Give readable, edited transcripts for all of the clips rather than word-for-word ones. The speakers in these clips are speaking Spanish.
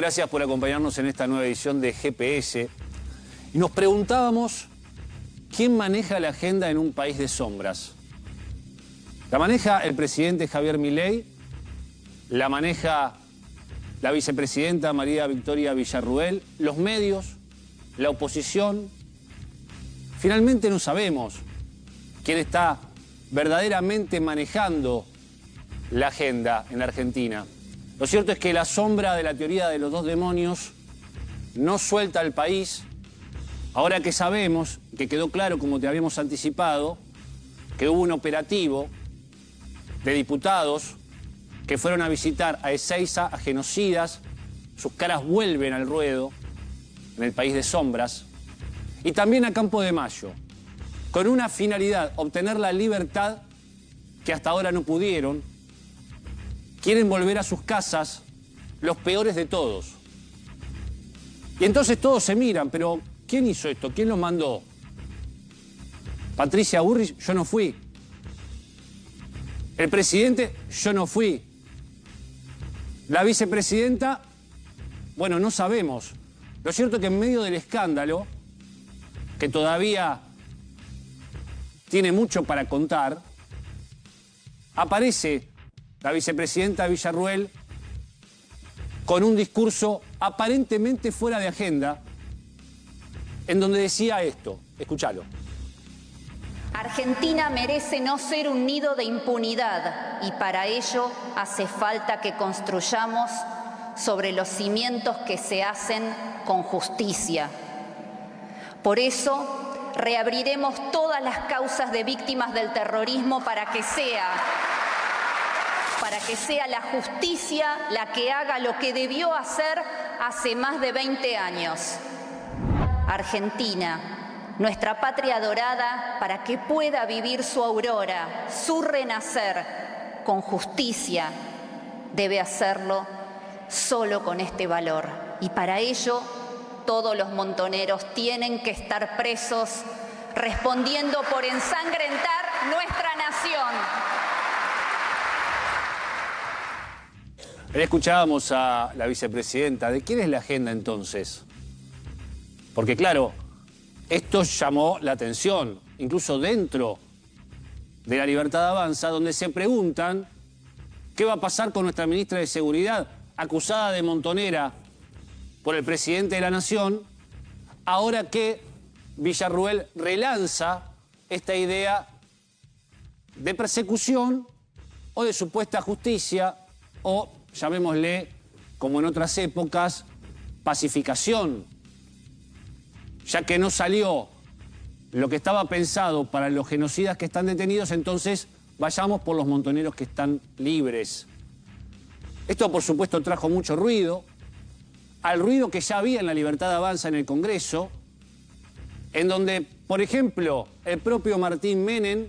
gracias por acompañarnos en esta nueva edición de GPS. Y nos preguntábamos, ¿quién maneja la agenda en un país de sombras? ¿La maneja el presidente Javier Milei? ¿La maneja la vicepresidenta María Victoria Villarruel? ¿Los medios? ¿La oposición? Finalmente no sabemos quién está verdaderamente manejando la agenda en la Argentina. Lo cierto es que la sombra de la teoría de los dos demonios no suelta al país. Ahora que sabemos, que quedó claro, como te habíamos anticipado, que hubo un operativo de diputados que fueron a visitar a Ezeiza, a genocidas, sus caras vuelven al ruedo en el país de sombras, y también a Campo de Mayo, con una finalidad, obtener la libertad que hasta ahora no pudieron. Quieren volver a sus casas los peores de todos. Y entonces todos se miran, pero ¿quién hizo esto? ¿Quién los mandó? Patricia Bullrich, yo no fui. El presidente, yo no fui. La vicepresidenta, bueno, no sabemos. Lo cierto es que en medio del escándalo, que todavía tiene mucho para contar, aparece la vicepresidenta Villarruel con un discurso aparentemente fuera de agenda, en donde decía esto. Escúchalo. Argentina merece no ser un nido de impunidad y para ello hace falta que construyamos sobre los cimientos que se hacen con justicia. Por eso reabriremos todas las causas de víctimas del terrorismo para que sea la justicia la que haga lo que debió hacer hace más de 20 años. Argentina, nuestra patria dorada, para que pueda vivir su aurora, su renacer con justicia, debe hacerlo solo con este valor. Y para ello, todos los montoneros tienen que estar presos, respondiendo por ensangrentar nuestra nación. Escuchábamos a la vicepresidenta. ¿De quién es la agenda entonces? Porque claro, esto llamó la atención, incluso dentro de La Libertad Avanza, donde se preguntan qué va a pasar con nuestra ministra de Seguridad, acusada de montonera por el presidente de la Nación, ahora que Villarruel relanza esta idea de persecución o de supuesta justicia o, llamémosle, como en otras épocas, pacificación, ya que no salió lo que estaba pensado para los genocidas que están detenidos, entonces vayamos por los montoneros que están libres. Esto, por supuesto, trajo mucho ruido, al ruido que ya había en La Libertad Avanza en el Congreso, en donde, por ejemplo, el propio Martín Menem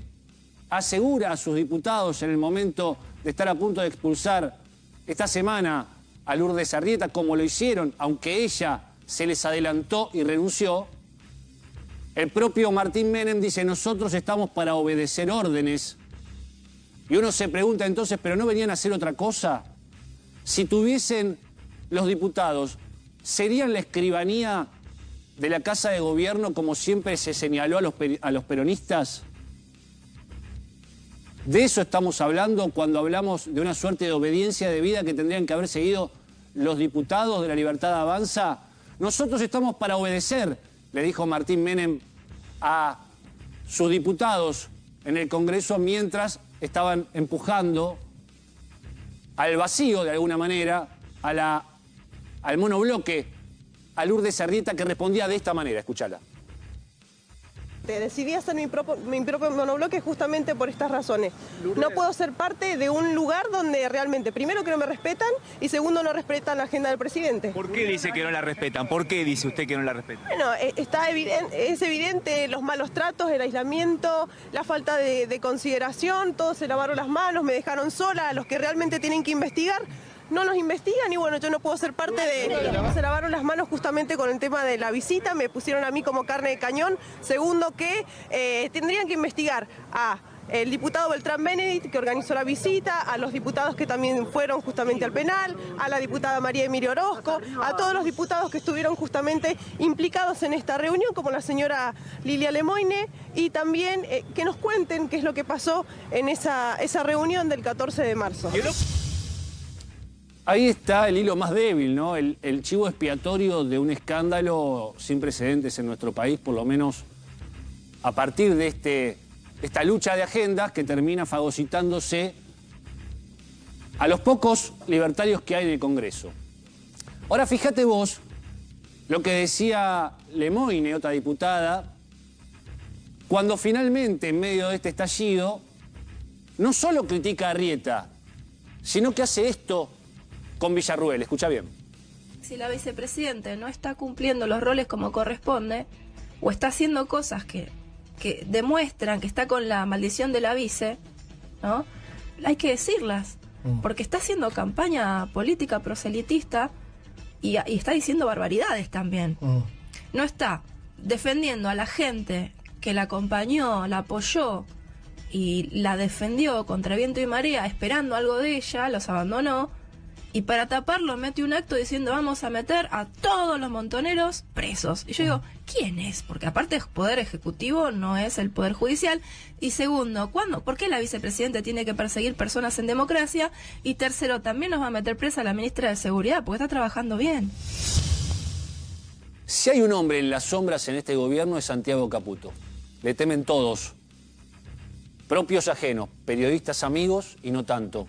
asegura a sus diputados en el momento de estar a punto de expulsar esta semana a Lourdes Arrieta, como lo hicieron, aunque ella se les adelantó y renunció. El propio Martín Menem dice, nosotros estamos para obedecer órdenes. Y uno se pregunta entonces, ¿pero no venían a hacer otra cosa? Si tuviesen los diputados, ¿serían la escribanía de la Casa de Gobierno como siempre se señaló a los peronistas? De eso estamos hablando cuando hablamos de una suerte de obediencia debida que tendrían que haber seguido los diputados de La Libertad Avanza. Nosotros estamos para obedecer, le dijo Martín Menem a sus diputados en el Congreso mientras estaban empujando al vacío, de alguna manera, al monobloque, a Lourdes Arrieta, que respondía de esta manera. Escúchala. Decidí hacer mi propio monobloque justamente por estas razones. No puedo ser parte de un lugar donde realmente, primero, que no me respetan y segundo, no respetan la agenda del presidente. ¿Por qué dice que no la respetan? ¿Por qué dice usted que no la respetan? Bueno, es evidente los malos tratos, el aislamiento, la falta de consideración, todos se lavaron las manos, me dejaron sola, a los que realmente tienen que investigar. No nos investigan y bueno, yo no puedo ser parte de... Se lavaron las manos justamente con el tema de la visita, me pusieron a mí como carne de cañón. Segundo, que tendrían que investigar a el diputado Beltrán Benedict, que organizó la visita, a los diputados que también fueron justamente al penal, a la diputada María Emilia Orozco, a todos los diputados que estuvieron justamente implicados en esta reunión, como la señora Lilia Lemoine, y también que nos cuenten qué es lo que pasó en esa reunión del 14 de marzo. Ahí está el hilo más débil, ¿no? El chivo expiatorio de un escándalo sin precedentes en nuestro país, por lo menos a partir de esta lucha de agendas que termina fagocitándose a los pocos libertarios que hay en el Congreso. Ahora fíjate vos lo que decía Lemoine, otra diputada, cuando finalmente en medio de este estallido no solo critica a Arrieta, sino que hace esto con Villarruel. Escucha bien. Si la vicepresidenta no está cumpliendo los roles como corresponde, o está haciendo cosas que demuestran que está con la maldición de la vice, ¿no? Hay que decirlas, porque está haciendo campaña política proselitista y está diciendo barbaridades también. No está defendiendo a la gente que la acompañó, la apoyó y la defendió contra viento y marea, esperando algo de ella, los abandonó. Y para taparlo mete un acto diciendo vamos a meter a todos los montoneros presos. Y yo digo, ¿quién es? Porque aparte el Poder Ejecutivo no es el Poder Judicial. Y segundo, ¿por qué la vicepresidenta tiene que perseguir personas en democracia? Y tercero, también nos va a meter presa a la ministra de Seguridad porque está trabajando bien. Si hay un hombre en las sombras en este gobierno es Santiago Caputo. Le temen todos. Propios ajenos, periodistas amigos y no tanto.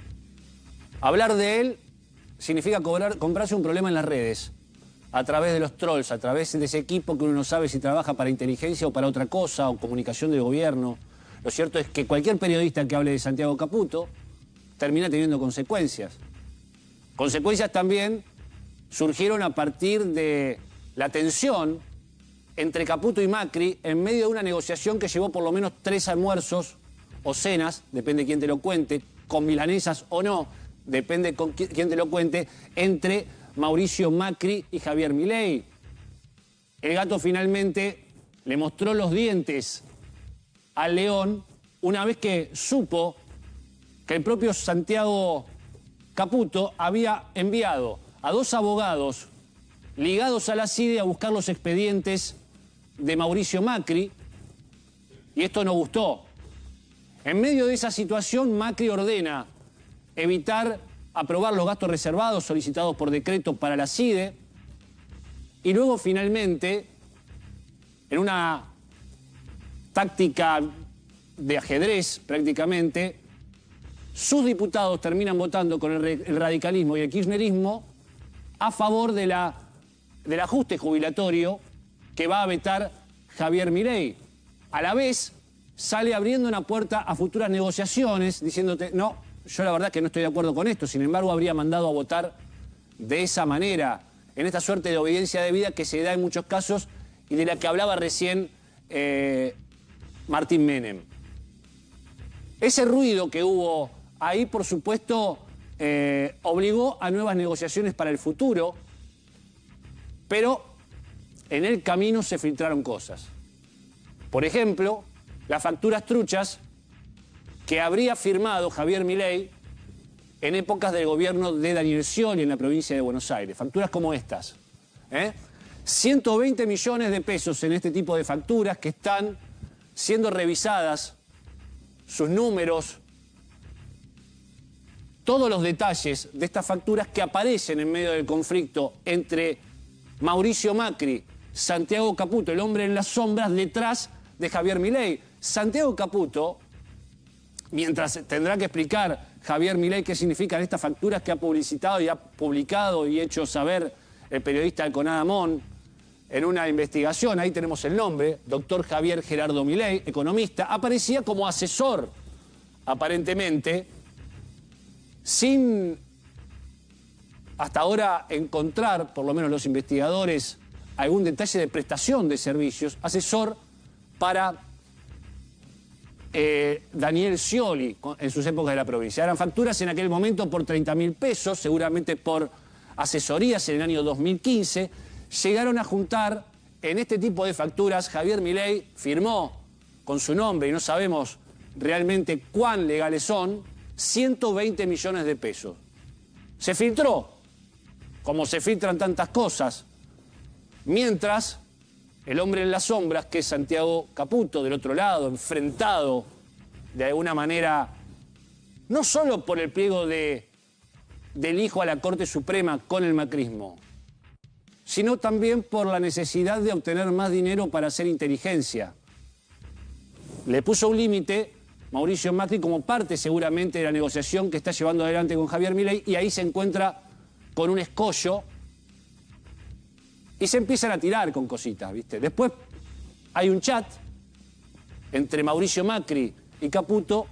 Hablar de él significa comprarse un problema en las redes, a través de los trolls, a través de ese equipo que uno no sabe si trabaja para inteligencia o para otra cosa, o comunicación del gobierno. Lo cierto es que cualquier periodista que hable de Santiago Caputo termina teniendo consecuencias. Consecuencias también surgieron a partir de la tensión entre Caputo y Macri en medio de una negociación que llevó por lo menos 3 almuerzos o cenas, depende de quién te lo cuente, con milanesas o no, depende con quién te lo cuente, entre Mauricio Macri y Javier Milei. El gato finalmente le mostró los dientes al león una vez que supo que el propio Santiago Caputo había enviado a 2 abogados ligados a la CIDE a buscar los expedientes de Mauricio Macri, y esto no gustó. En medio de esa situación, Macri ordena evitar aprobar los gastos reservados solicitados por decreto para la CIDE, y luego finalmente, en una táctica de ajedrez prácticamente, sus diputados terminan votando con el radicalismo y el kirchnerismo a favor del ajuste jubilatorio que va a vetar Javier Milei. A la vez sale abriendo una puerta a futuras negociaciones diciéndote, no, yo la verdad que no estoy de acuerdo con esto, sin embargo habría mandado a votar de esa manera, en esta suerte de obediencia debida que se da en muchos casos y de la que hablaba recién Martín Menem. Ese ruido que hubo ahí, por supuesto, obligó a nuevas negociaciones para el futuro, pero en el camino se filtraron cosas. Por ejemplo, las facturas truchas que habría firmado Javier Milei en épocas del gobierno de Daniel Scioli en la provincia de Buenos Aires. Facturas como estas. 120 millones de pesos en este tipo de facturas que están siendo revisadas, sus números, todos los detalles de estas facturas que aparecen en medio del conflicto entre Mauricio Macri, Santiago Caputo, el hombre en las sombras, detrás de Javier Milei. Santiago Caputo, mientras tendrá que explicar Javier Milei qué significan estas facturas que ha publicitado y ha publicado y hecho saber el periodista Alconada Amón en una investigación, ahí tenemos el nombre, doctor Javier Gerardo Milei, economista, aparecía como asesor, aparentemente, sin hasta ahora encontrar, por lo menos los investigadores, algún detalle de prestación de servicios, asesor para Daniel Scioli en sus épocas de la provincia. Eran facturas en aquel momento por 30.000 pesos, seguramente por asesorías en el año 2015. Llegaron a juntar en este tipo de facturas, Javier Milei firmó con su nombre y no sabemos realmente cuán legales son, 120 millones de pesos. Se filtró, como se filtran tantas cosas, mientras el hombre en las sombras, que es Santiago Caputo, del otro lado, enfrentado de alguna manera, no solo por el pliego del hijo a la Corte Suprema con el macrismo, sino también por la necesidad de obtener más dinero para hacer inteligencia. Le puso un límite Mauricio Macri como parte seguramente de la negociación que está llevando adelante con Javier Milei, y ahí se encuentra con un escollo y se empiezan a tirar con cositas, ¿viste? Después hay un chat entre Mauricio Macri y Caputo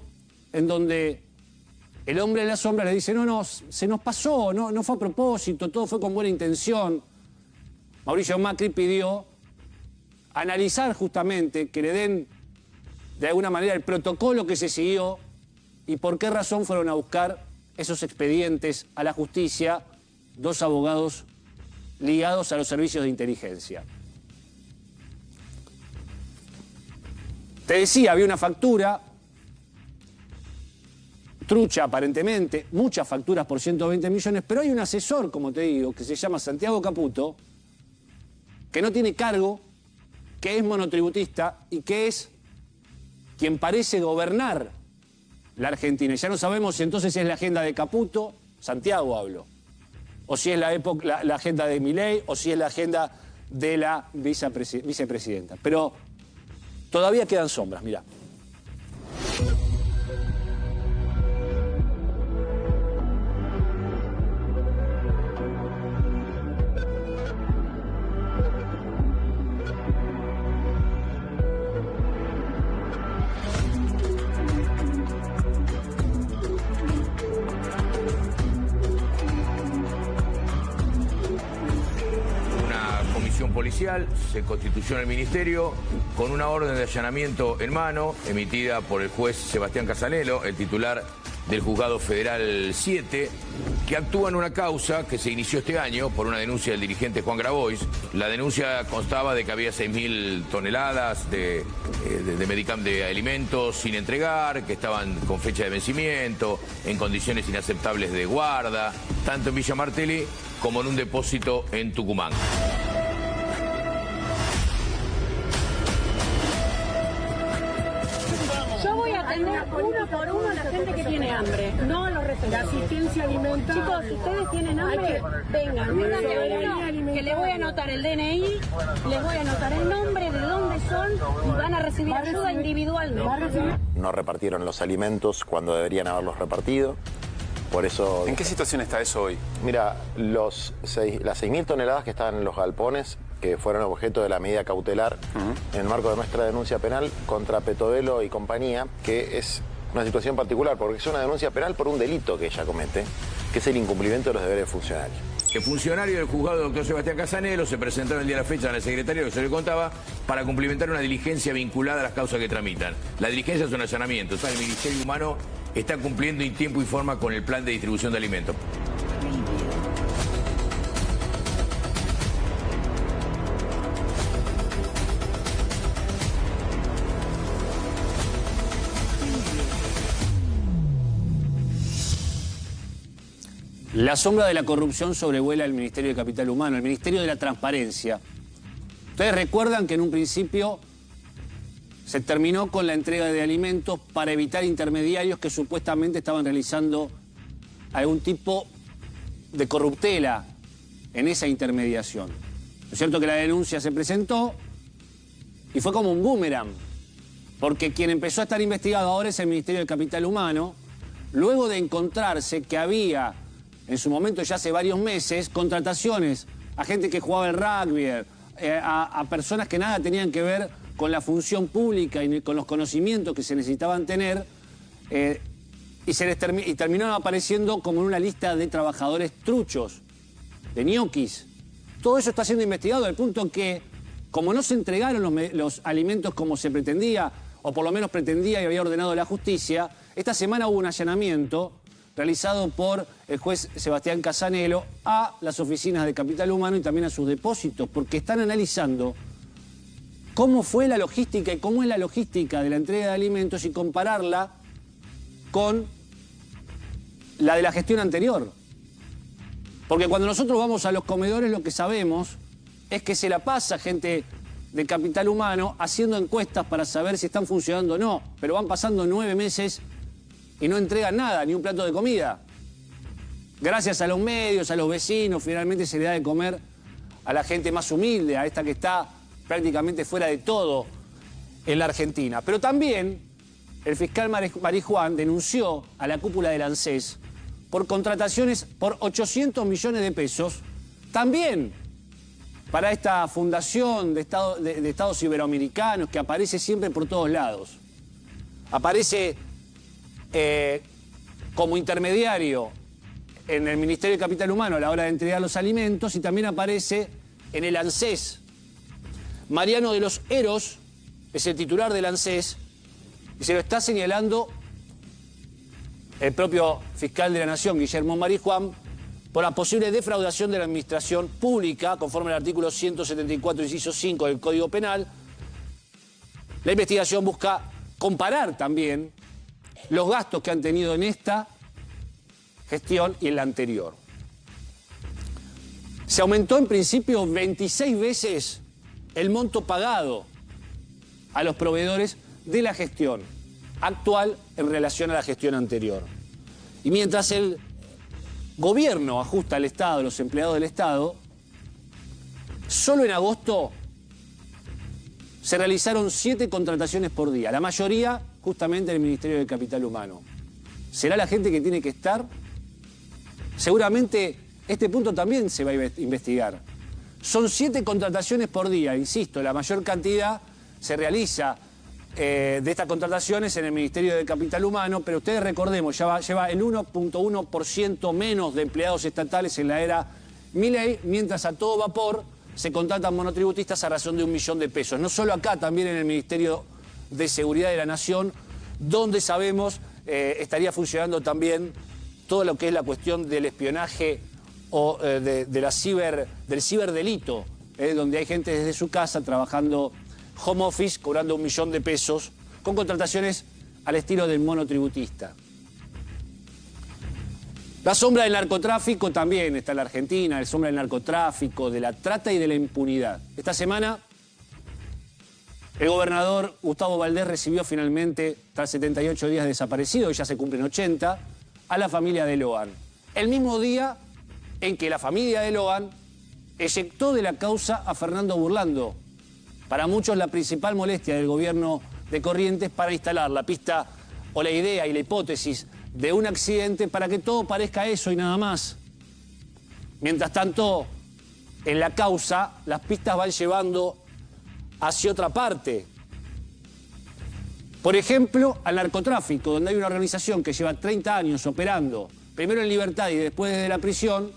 en donde el hombre en la sombra le dice: no, se nos pasó, no fue a propósito, todo fue con buena intención. Mauricio Macri pidió analizar justamente, que le den de alguna manera el protocolo que se siguió y por qué razón fueron a buscar esos expedientes a la justicia dos abogados ligados a los servicios de inteligencia. Te decía, había una factura trucha aparentemente, muchas facturas por 120 millones, pero hay un asesor, como te digo, que se llama Santiago Caputo, que no tiene cargo, que es monotributista y que es quien parece gobernar la Argentina. Y ya no sabemos si entonces es la agenda de Caputo, Santiago hablo, o si es la agenda de Milei, o si es la agenda de la vicepresidenta. Pero todavía quedan sombras, mirá. Policial se constituyó en el Ministerio con una orden de allanamiento en mano emitida por el juez Sebastián Casanelo, el titular del Juzgado Federal 7, que actúa en una causa que se inició este año por una denuncia del dirigente Juan Grabois. La denuncia constaba de que había 6.000 toneladas de alimentos sin entregar, que estaban con fecha de vencimiento, en condiciones inaceptables de guarda, tanto en Villa Martelli como en un depósito en Tucumán. Yo voy a atender uno por uno a la gente que tiene hambre, no a los restaurantes. La asistencia alimentaria. Chicos, si ustedes tienen hambre, vengan, que les voy a anotar el DNI, les voy a anotar el nombre, de dónde son, y van a recibir ayuda individualmente. No repartieron los alimentos cuando deberían haberlos repartido. Por eso... ¿En qué situación está eso hoy? Mira, las 6.000 toneladas que estaban en los galpones, que fueron objeto de la medida cautelar en el marco de nuestra denuncia penal contra Petovelo y compañía, que es una situación particular, porque es una denuncia penal por un delito que ella comete, que es el incumplimiento de los deberes funcionarios. El funcionario del juzgado, doctor Sebastián Casanelo, se presentó el día de la fecha en el secretario, que se le contaba, para cumplimentar una diligencia vinculada a las causas que tramitan. La diligencia es un allanamiento. O sea, el Ministerio Humano está cumpliendo en tiempo y forma con el plan de distribución de alimentos. La sombra de la corrupción sobrevuela el Ministerio de Capital Humano, el Ministerio de la Transparencia. Ustedes recuerdan que en un principio se terminó con la entrega de alimentos para evitar intermediarios que supuestamente estaban realizando algún tipo de corruptela en esa intermediación. ¿No es cierto que la denuncia se presentó y fue como un boomerang? Porque quien empezó a estar investigado ahora es el Ministerio del Capital Humano, luego de encontrarse que había, en su momento ya hace varios meses, contrataciones a gente que jugaba el rugby, a personas que nada tenían que ver con la función pública y con los conocimientos que se necesitaban tener, y terminaron apareciendo como en una lista de trabajadores truchos, de ñoquis. Todo eso está siendo investigado al punto que, como no se entregaron los alimentos como se pretendía, o por lo menos pretendía y había ordenado la justicia, esta semana hubo un allanamiento realizado por el juez Sebastián Casanelo a las oficinas de Capital Humano y también a sus depósitos, porque están analizando cómo fue la logística y cómo es la logística de la entrega de alimentos y compararla con la de la gestión anterior. Porque cuando nosotros vamos a los comedores lo que sabemos es que se la pasa gente de Capital Humano haciendo encuestas para saber si están funcionando o no, pero van pasando 9 meses y no entregan nada, ni un plato de comida. Gracias a los medios, a los vecinos, finalmente se le da de comer a la gente más humilde, a esta que está prácticamente fuera de todo en la Argentina. Pero también el fiscal Marijuán denunció a la cúpula del ANSES por contrataciones por 800 millones de pesos, también para esta fundación de Estados Iberoamericanos que aparece siempre por todos lados. Aparece como intermediario en el Ministerio de Capital Humano a la hora de entregar los alimentos y también aparece en el ANSES. Mariano de los Heros es el titular del ANSES y se lo está señalando el propio fiscal de la Nación, Guillermo Marijuán, por la posible defraudación de la administración pública, conforme al artículo 174, inciso 5 del Código Penal. La investigación busca comparar también los gastos que han tenido en esta gestión y en la anterior. Se aumentó en principio 26 veces el monto pagado a los proveedores de la gestión actual en relación a la gestión anterior. Y mientras el gobierno ajusta al Estado, los empleados del Estado, solo en agosto se realizaron 7 contrataciones por día, la mayoría justamente en el Ministerio de Capital Humano. ¿Será la gente que tiene que estar? Seguramente este punto también se va a investigar. Son 7 contrataciones por día, insisto, la mayor cantidad se realiza de estas contrataciones en el Ministerio de Capital Humano, pero ustedes recordemos, lleva el 1.1% menos de empleados estatales en la era Milei, mientras a todo vapor se contratan monotributistas a razón de 1 millón de pesos. No solo acá, también en el Ministerio de Seguridad de la Nación, donde sabemos estaría funcionando también todo lo que es la cuestión del espionaje o del ciberdelito, donde hay gente desde su casa trabajando home office, cobrando 1 millón de pesos, con contrataciones al estilo del monotributista. La sombra del narcotráfico también está en la Argentina, la sombra del narcotráfico, de la trata y de la impunidad. Esta semana, el gobernador Gustavo Valdés recibió finalmente, tras 78 días desaparecido, y ya se cumplen 80, a la familia de Lohan. El mismo día en que la familia de Lohan eyectó de la causa a Fernando Burlando. Para muchos la principal molestia del gobierno de Corrientes para instalar la pista o la idea y la hipótesis de un accidente para que todo parezca eso y nada más. Mientras tanto, en la causa, las pistas van llevando hacia otra parte. Por ejemplo, al narcotráfico, donde hay una organización que lleva 30 años operando, primero en libertad y después desde la prisión,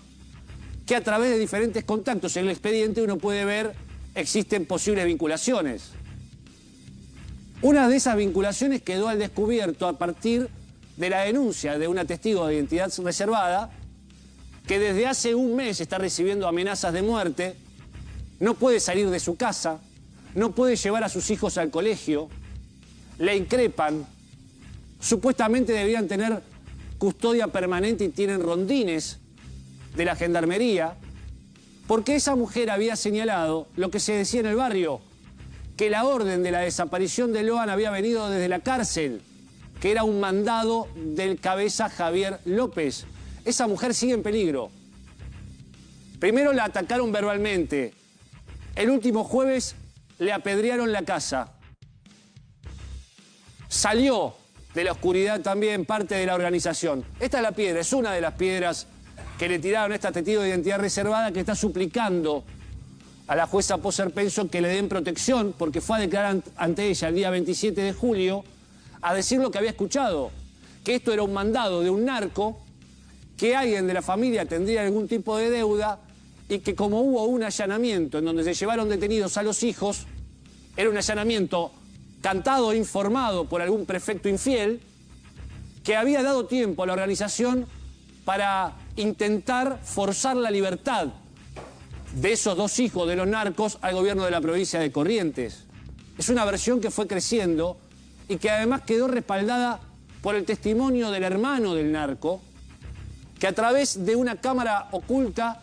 que a través de diferentes contactos en el expediente uno puede ver existen posibles vinculaciones. Una de esas vinculaciones quedó al descubierto a partir de la denuncia de una testigo de identidad reservada que desde hace un mes está recibiendo amenazas de muerte, no puede salir de su casa, no puede llevar a sus hijos al colegio, le increpan, supuestamente deberían tener custodia permanente y tienen rondines de la gendarmería, porque esa mujer había señalado lo que se decía en el barrio, que la orden de la desaparición de Lohan había venido desde la cárcel, que era un mandado del cabeza Javier López. Esa mujer sigue en peligro. Primero la atacaron verbalmente. El último jueves le apedrearon la casa. Salió de la oscuridad también parte de la organización. Esta es la piedra, es una de las piedras que le tiraron a esta testigo de identidad reservada que está suplicando a la jueza Poser Penso que le den protección porque fue a declarar ante ella el día 27 de julio a decir lo que había escuchado, que esto era un mandado de un narco, que alguien de la familia tendría algún tipo de deuda y que como hubo un allanamiento en donde se llevaron detenidos a los hijos, era un allanamiento cantado e informado por algún prefecto infiel, que había dado tiempo a la organización para intentar forzar la libertad de esos 2 hijos de los narcos al gobierno de la provincia de Corrientes. Es una versión que fue creciendo y que además quedó respaldada por el testimonio del hermano del narco, que a través de una cámara oculta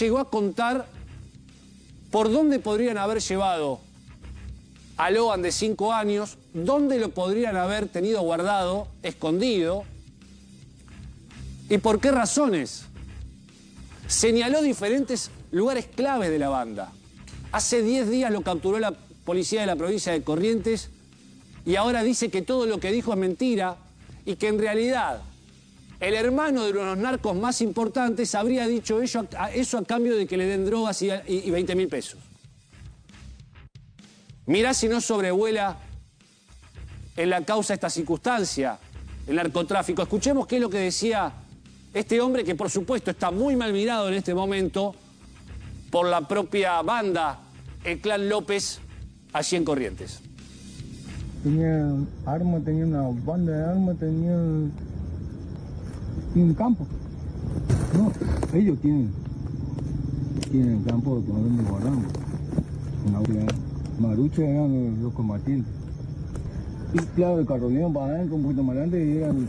llegó a contar por dónde podrían haber llevado a Logan de 5 años, dónde lo podrían haber tenido guardado, escondido, y por qué razones. Señaló diferentes lugares clave de la banda. Hace 10 días lo capturó la policía de la provincia de Corrientes y ahora dice que todo lo que dijo es mentira y que en realidad el hermano de uno de los narcos más importantes habría dicho eso a cambio de que le den drogas y 20.000 pesos. Mirá si no sobrevuela en la causa esta circunstancia, el narcotráfico. Escuchemos qué es lo que decía este hombre, que por supuesto está muy mal mirado en este momento por la propia banda, el clan López, allí en Corrientes. Tenía armas, tenía una banda de armas, tenía un campo. No, ellos tienen campo donde guardamos. Marucha eran los combatientes. Y claro, el Carolino para adentro, un poquito más adelante, era el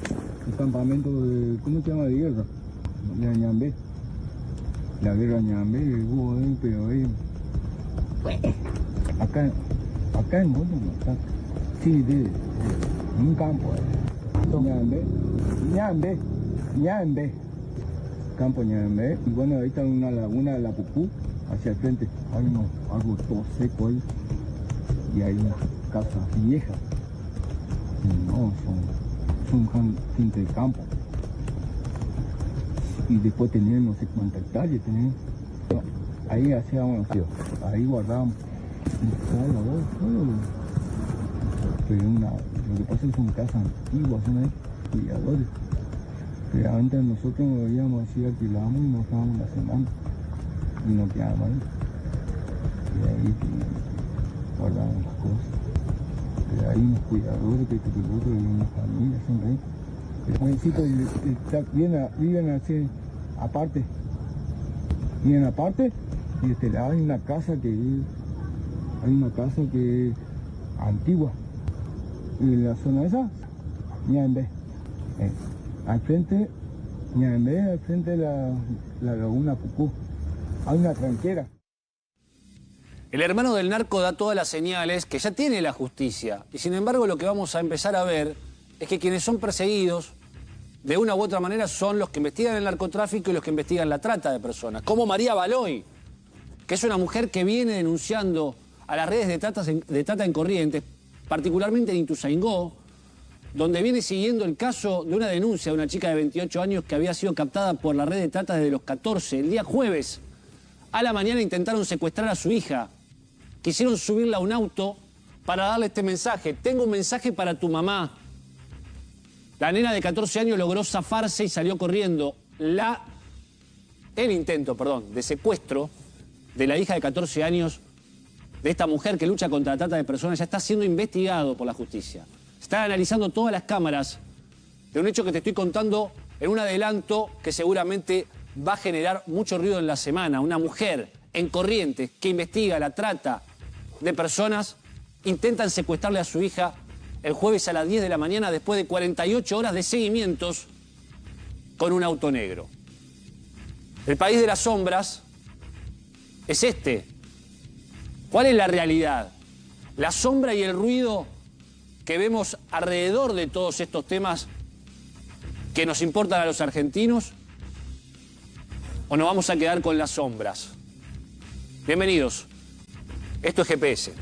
campamento de, ¿cómo se llama? De guerra, de Añambé. La guerra de Añambé, hubo ahí, pero ahí, acá en Moto, acá, sí, de un campo, Ñambé, campo Ñambé, y bueno, ahí está una laguna de la Pucú, hacia el frente, hay algo todo seco ahí, y hay unas casas viejas, no, son gente de campo, y después tenían no sé cuántas hectáreas, ahí hacíamos, ahí guardábamos, pero lo que pasa es que son casas antiguas, son ahí, cuidadores, pero antes nosotros nos íbamos así, alquilábamos y nos dábamos la semana, y nos quedábamos ahí, y ahí guardábamos las cosas. Pero hay unos cuidadores que hay unas familias, son ahí. Los jovencitos viven así, aparte. Viven aparte y hay una casa que es antigua. Y en la zona esa, Ñambé. Al frente, Ñambé, al frente de la laguna Pucú. Hay una tranquera. El hermano del narco da todas las señales que ya tiene la justicia. Y sin embargo lo que vamos a empezar a ver es que quienes son perseguidos de una u otra manera son los que investigan el narcotráfico y los que investigan la trata de personas. Como María Baloy, que es una mujer que viene denunciando a las redes de trata en Corrientes, particularmente en Ituzaingó, donde viene siguiendo el caso de una denuncia de una chica de 28 años que había sido captada por la red de trata desde los 14. El día jueves, a la mañana, intentaron secuestrar a su hija. Quisieron subirla a un auto para darle este mensaje. Tengo un mensaje para tu mamá. La nena de 14 años logró zafarse y salió corriendo. El intento de secuestro de la hija de 14 años de esta mujer que lucha contra la trata de personas ya está siendo investigado por la justicia. Están analizando todas las cámaras de un hecho que te estoy contando en un adelanto que seguramente va a generar mucho ruido en la semana. Una mujer en Corrientes que investiga la trata de personas, intentan secuestrarle a su hija el jueves a las 10 de la mañana después de 48 horas de seguimientos con un auto negro. El país de las sombras es este. ¿Cuál es la realidad? La sombra y el ruido que vemos alrededor de todos estos temas que nos importan a los argentinos, ¿o nos vamos a quedar con las sombras? Bienvenidos. Esto es GPS.